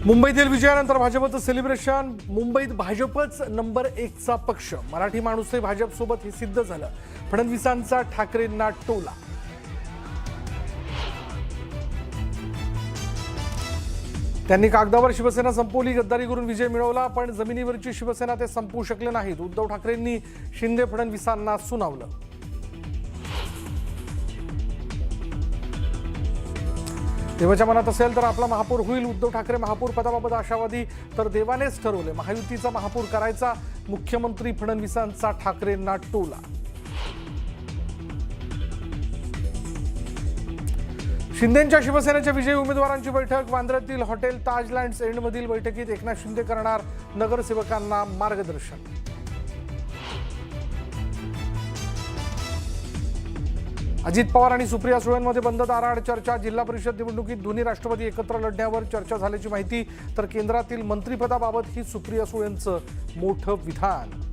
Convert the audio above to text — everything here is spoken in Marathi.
मुंबईतील विजयानंतर भाजपचं सेलिब्रेशन. मुंबईत भाजपच नंबर 1चा पक्ष. मराठी माणूसही भाजपसोबत हे सिद्ध झालं. फडणवीसांचा ठाकरेंना टोला. त्यांनी कागदावर शिवसेना संपवली, गद्दारी करून विजय मिळवला, पण जमिनीवरची शिवसेना ते संपवू शकले नाहीत. उद्धव ठाकरेंनी शिंदे फडणवीसांना सुनावलं. देवाच्या मनात असेल तर आपला महापौर होईल. उद्धव ठाकरे महापौर पदाबाबत आशावादी, तर देवानेच ठरवले महायुतीचा महापौर करायचा. मुख्यमंत्री फडणवीसांचा ठाकरेंना टोला. शिंदेंच्या शिवसेनेच्या विजयी उमेदवारांची बैठक. वांद्र्यातील हॉटेल ताज लँड्स एंडमधील बैठकीत एकनाथ शिंदे करणार नगरसेवकांना मार्गदर्शन. अजित पवार आणि सुप्रिया सुळेंमध्ये बंद दाराआड चर्चा. जिल्हा परिषद निवडणुकीत दोन्ही राष्ट्रवादी एकत्र लढण्यावर चर्चा झाल्याची माहिती. तर केंद्रातील मंत्रिपदाबाबत ही सुप्रिया सुळेंचं मोठं विधान.